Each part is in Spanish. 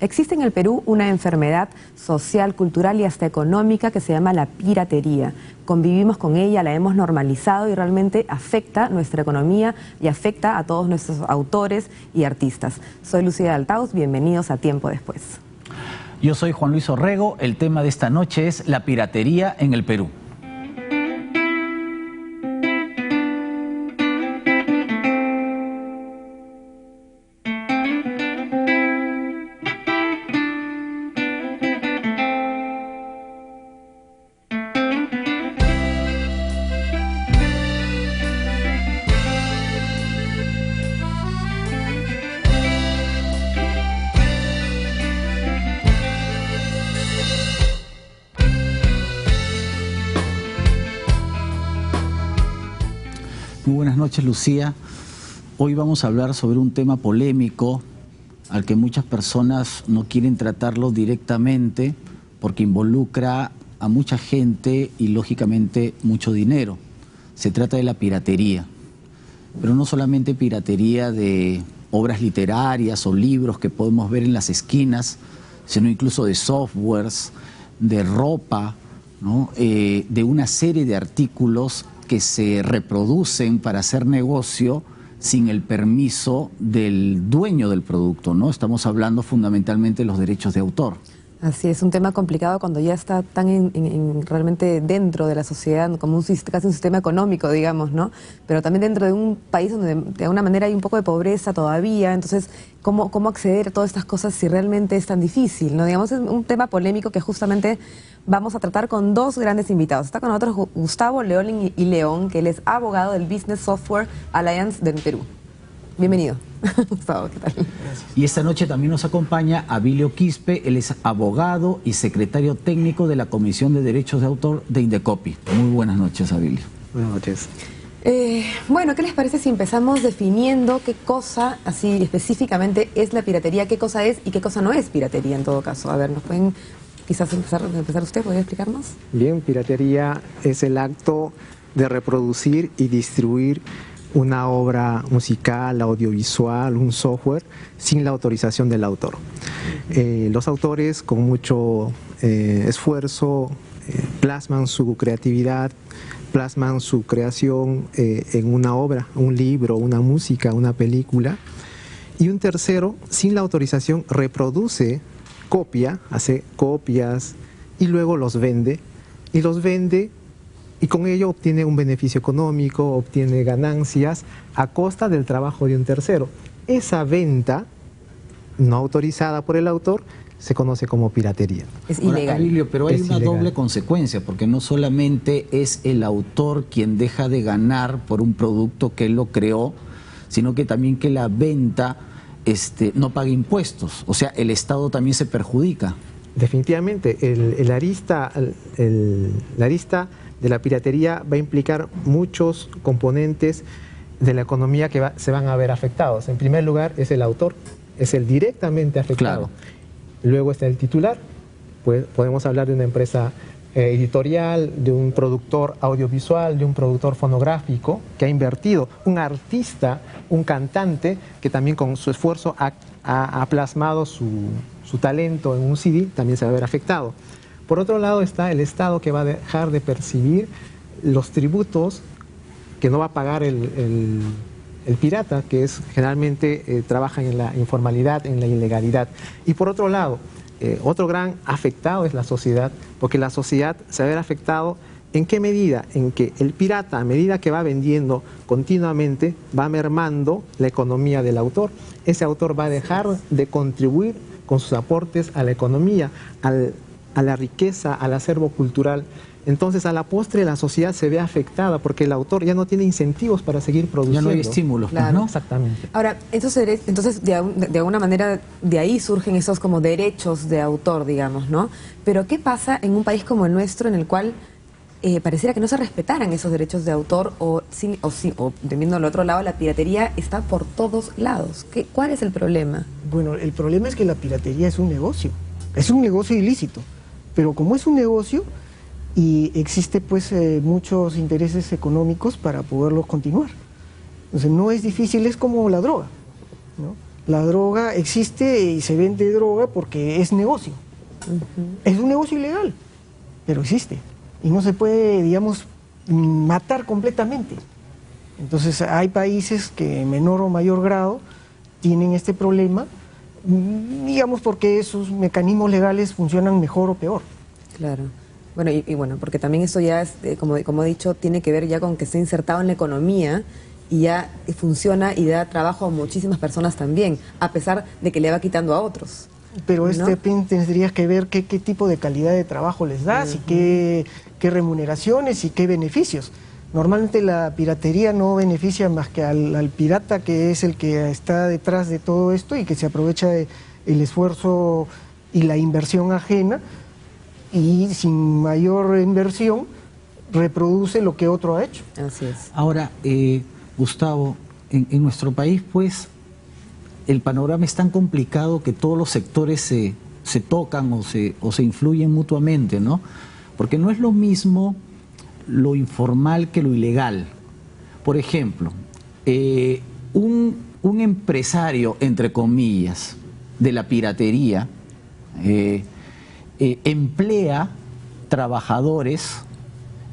Existe en el Perú una enfermedad social, cultural y hasta económica que se llama la piratería. Convivimos con ella, la hemos normalizado y realmente afecta nuestra economía y afecta a todos nuestros autores y artistas. Soy Lucía Altaus, bienvenidos a Tiempo Después. Yo soy Juan Luis Orrego, el tema de esta noche es la piratería en el Perú. Muy buenas noches, Lucía. Hoy vamos a hablar sobre un tema polémico al que muchas personas no quieren tratarlo directamente porque involucra a mucha gente y lógicamente mucho dinero. Se trata de la piratería, pero no solamente piratería de obras literarias o libros que podemos ver en las esquinas, sino incluso de softwares, de ropa, ¿no? De una serie de artículos que se reproducen para hacer negocio sin el permiso del dueño del producto, ¿no? Estamos hablando fundamentalmente de los derechos de autor. Así es, un tema complicado cuando ya está tan realmente dentro de la sociedad, como casi un sistema económico, digamos, ¿no? Pero también dentro de un país donde de alguna manera hay un poco de pobreza todavía, entonces, ¿cómo acceder a todas estas cosas si realmente es tan difícil, ¿no? Digamos, es un tema polémico que justamente vamos a tratar con dos grandes invitados. Está con nosotros Gustavo León y León, que él es abogado del Business Software Alliance del Perú. Bienvenido. Gustavo, ¿qué tal? Y esta noche también nos acompaña Abilio Quispe, él es abogado y secretario técnico de la Comisión de Derechos de Autor de Indecopi. Muy buenas noches, Abilio. Buenas noches. Bueno, ¿qué les parece si empezamos definiendo qué cosa, así específicamente, es la piratería, qué cosa es y qué cosa no es piratería en todo caso? A ver, ¿nos pueden quizás empezar usted? ¿Podría explicarnos? Bien, piratería es el acto de reproducir y distribuir una obra musical, audiovisual, un software, sin la autorización del autor. Los autores con mucho esfuerzo plasman su creatividad, plasman su creación en una obra, un libro, una música, una película, y un tercero, sin la autorización, reproduce, copia, hace copias y luego los vende, y con ello obtiene un beneficio económico, obtiene ganancias a costa del trabajo de un tercero. Esa venta no autorizada por el autor se conoce como piratería. Es ilegal. Abilio, pero hay una doble consecuencia, porque no solamente es el autor quien deja de ganar por un producto que él lo creó, sino que también que la venta no paga impuestos. O sea, el Estado también se perjudica. Definitivamente, la arista de la piratería va a implicar muchos componentes de la economía que se van a ver afectados. En primer lugar es el autor, es el directamente afectado. Claro. Luego está el titular, pues podemos hablar de una empresa editorial, de un productor audiovisual, de un productor fonográfico que ha invertido, un artista, un cantante que también con su esfuerzo ha plasmado su talento en un CD, también se va a ver afectado. Por otro lado está el Estado, que va a dejar de percibir los tributos que no va a pagar el pirata, que generalmente trabaja en la informalidad, en la ilegalidad. Y por otro lado, otro gran afectado es la sociedad, porque la sociedad se va a ver afectado. ¿En qué medida? En que el pirata, a medida que va vendiendo continuamente, va mermando la economía del autor. Ese autor va a dejar de contribuir con sus aportes a la economía, a la riqueza, al acervo cultural. Entonces, a la postre, la sociedad se ve afectada porque el autor ya no tiene incentivos para seguir produciendo. Ya no hay estímulos, claro, ¿no? Exactamente. Ahora, entonces de alguna manera, de ahí surgen esos como derechos de autor, digamos, ¿no? Pero, ¿qué pasa en un país como el nuestro, en el cual pareciera que no se respetaran esos derechos de autor, o viendo al otro lado, la piratería está por todos lados? ¿Cuál es el problema? Bueno, el problema es que la piratería es un negocio ilícito, pero como es un negocio y existe pues muchos intereses económicos para poderlo continuar. Entonces no es difícil, es como la droga, ¿no? La droga existe y se vende droga porque es negocio. Es un negocio ilegal, pero existe. Y no se puede, digamos, matar completamente. Entonces hay países que en menor o mayor grado tienen este problema, digamos porque sus mecanismos legales funcionan mejor o peor. Claro. Bueno, y bueno, porque también eso ya, es, como he dicho, tiene que ver ya con que está insertado en la economía y ya funciona y da trabajo a muchísimas personas también, a pesar de que le va quitando a otros. Pero ¿no? tendrías que ver qué tipo de calidad de trabajo les das y qué remuneraciones y qué beneficios. Normalmente la piratería no beneficia más que al pirata, que es el que está detrás de todo esto y que se aprovecha del esfuerzo y la inversión ajena, y sin mayor inversión reproduce lo que otro ha hecho. Así es. Ahora, Gustavo, en nuestro país, pues, el panorama es tan complicado que todos los sectores se tocan o se influyen mutuamente, ¿no? Porque no es lo mismo lo informal que lo ilegal. Por ejemplo, un empresario, entre comillas, de la piratería, emplea trabajadores,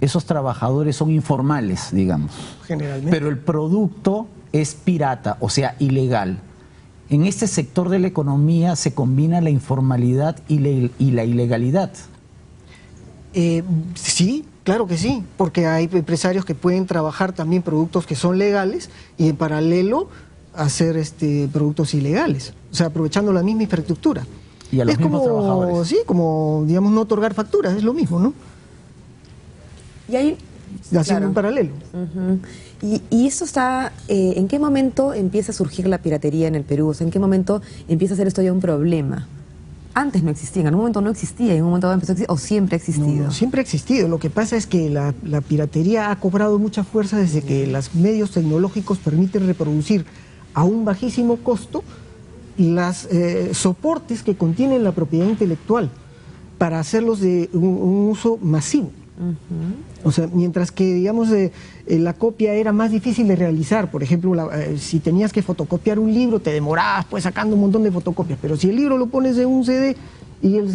esos trabajadores son informales, digamos. Generalmente. Pero el producto es pirata, o sea, ilegal. En este sector de la economía se combina la informalidad y la ilegalidad. Sí, claro que sí, porque hay empresarios que pueden trabajar también productos que son legales y en paralelo hacer productos ilegales, o sea, aprovechando la misma infraestructura. Y a los mismos trabajadores. Sí, como, digamos, no otorgar facturas, es lo mismo, ¿no? Y ahí, haciendo un paralelo. Y eso está, ¿en qué momento empieza a surgir la piratería en el Perú? O sea, ¿en qué momento empieza a ser esto ya un problema? Antes no existía, en algún momento no existía, en un momento empezó a existir, o siempre ha existido. No, siempre ha existido. Lo que pasa es que la piratería ha cobrado mucha fuerza desde que los medios tecnológicos permiten reproducir a un bajísimo costo los soportes que contienen la propiedad intelectual para hacerlos de un uso masivo. O sea, mientras que, digamos, la copia era más difícil de realizar. Por ejemplo, si tenías que fotocopiar un libro, te demorabas pues sacando un montón de fotocopias. Pero si el libro lo pones en un CD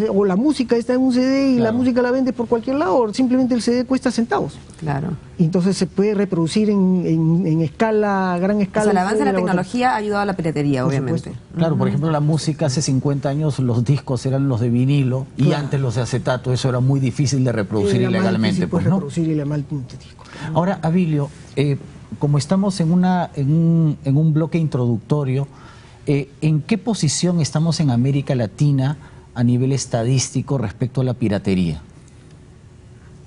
o la música está en un CD y la música la vendes por cualquier lado, o simplemente el CD cuesta centavos. Claro. Y entonces se puede reproducir en escala, gran escala. O sea, el avance de la tecnología ha ayudado a la piratería, obviamente. Claro, por ejemplo, la música hace 50 años los discos eran los de vinilo y antes los de acetato, eso era muy difícil de reproducir ilegalmente. Pues, ¿no? Reproducir ilegalmente. Ahora, Abilio, como estamos en un bloque introductorio, ¿en qué posición estamos en América Latina a nivel estadístico respecto a la piratería?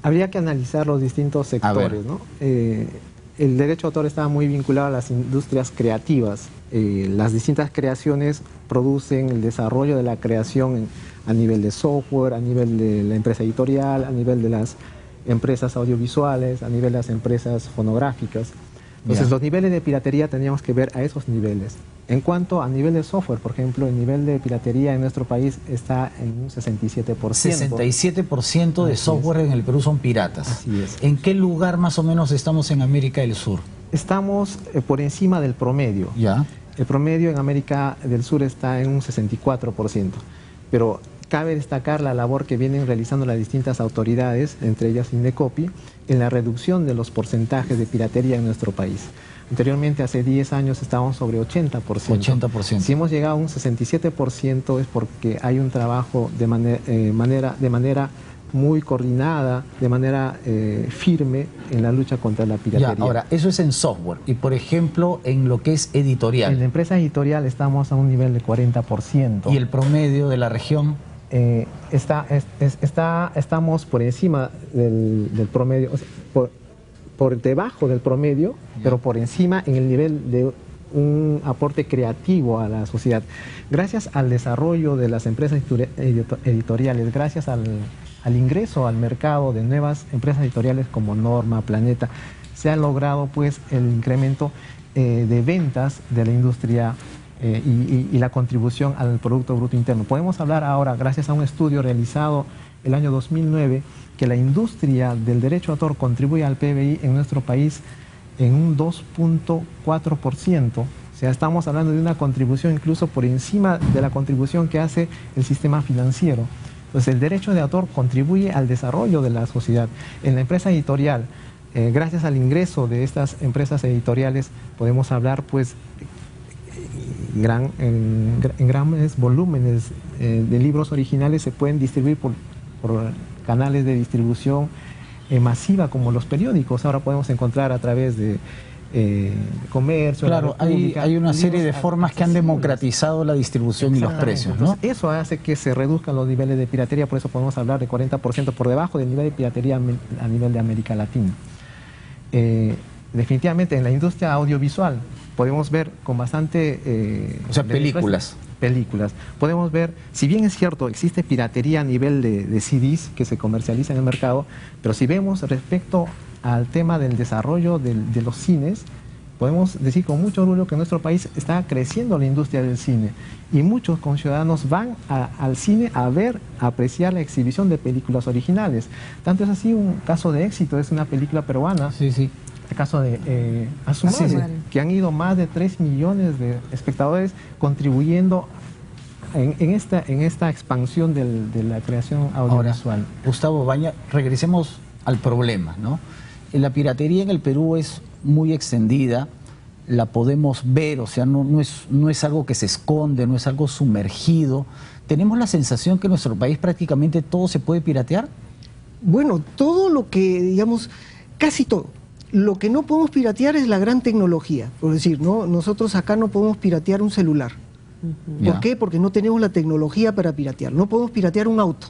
Habría que analizar los distintos sectores, ¿no? El derecho de autor está muy vinculado a las industrias creativas. Las distintas creaciones producen el desarrollo de la creación a nivel de software, a nivel de la empresa editorial, a nivel de las empresas audiovisuales, a nivel de las empresas fonográficas. Entonces, los niveles de piratería tendríamos que ver a esos niveles. En cuanto a nivel de software, por ejemplo, el nivel de piratería en nuestro país está en un 67%. 67% de software en el Perú son piratas. Así es. ¿En qué lugar más o menos estamos en América del Sur? Estamos por encima del promedio. Ya. El promedio en América del Sur está en un 64%. Pero cabe destacar la labor que vienen realizando las distintas autoridades, entre ellas Indecopi, en la reducción de los porcentajes de piratería en nuestro país. Anteriormente, hace 10 años, estábamos sobre 80%. 80%. Si hemos llegado a un 67% es porque hay un trabajo de manera muy coordinada, de manera firme en la lucha contra la piratería. Ya, ahora, eso es en software. Y, por ejemplo, en lo que es editorial. En la empresa editorial estamos a un nivel de 40%. ¿Y el promedio de la región? Estamos por encima del promedio, o sea, por debajo del promedio, pero por encima en el nivel de un aporte creativo a la sociedad. Gracias al desarrollo de las empresas editoriales, gracias al ingreso al mercado de nuevas empresas editoriales como Norma, Planeta, se ha logrado pues el incremento de ventas de la industria y la contribución al Producto Bruto Interno. Podemos hablar ahora, gracias a un estudio realizado el año 2009, que la industria del derecho de autor contribuye al PBI en nuestro país en un 2.4%, O sea, estamos hablando de una contribución incluso por encima de la contribución que hace el sistema financiero. Entonces, el derecho de autor contribuye al desarrollo de la sociedad. En la empresa editorial, gracias al ingreso de estas empresas editoriales, podemos hablar, pues, en grandes volúmenes de libros originales se pueden distribuir por canales de distribución masiva como los periódicos. Ahora podemos encontrar a través de comercio. Claro, hay una serie de formas que han democratizado la distribución y los precios, ¿no? Entonces, eso hace que se reduzcan los niveles de piratería, por eso podemos hablar de 40% por debajo del nivel de piratería a nivel de América Latina. Definitivamente en la industria audiovisual podemos ver con bastante... o sea, películas. Podemos ver, si bien es cierto, existe piratería a nivel de CDs que se comercializa en el mercado, pero si vemos respecto al tema del desarrollo de los cines, podemos decir con mucho orgullo que en nuestro país está creciendo la industria del cine y muchos conciudadanos van al cine a apreciar la exhibición de películas originales. Tanto es así, un caso de éxito es una película peruana. Sí, sí. El caso de Asumare, que han ido más de 3 millones de espectadores contribuyendo en esta expansión de la creación audiovisual. Ahora, Gustavo Baña, regresemos al problema, ¿no? La piratería en el Perú es muy extendida, la podemos ver, o sea, no es algo que se esconde, no es algo sumergido. ¿Tenemos la sensación que en nuestro país prácticamente todo se puede piratear? Bueno, todo lo que, digamos, casi todo. Lo que no podemos piratear es la gran tecnología. Por decir, ¿no? Nosotros acá no podemos piratear un celular. ¿Por qué? Porque no tenemos la tecnología para piratear. No podemos piratear un auto,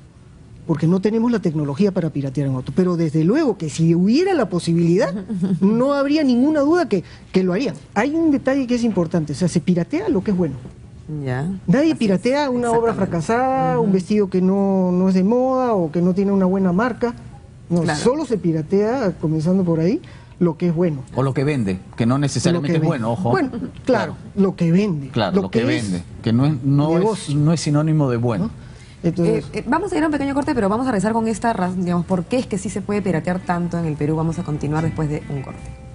porque no tenemos la tecnología para piratear un auto. Pero desde luego que si hubiera la posibilidad, no habría ninguna duda que lo harían. Hay un detalle que es importante, o sea, se piratea lo que es bueno. Ya. Nadie piratea una obra fracasada, un vestido que no es de moda o que no tiene una buena marca. No, claro. Solo se piratea, comenzando por ahí, lo que es bueno. O lo que vende, que no necesariamente es bueno, ojo. Bueno, claro, lo que vende. Claro, lo que vende, que no es sinónimo de bueno. ¿No? Entonces, vamos a ir a un pequeño corte, pero vamos a regresar con esta, digamos, por qué es que sí se puede piratear tanto en el Perú. Vamos a continuar después de un corte.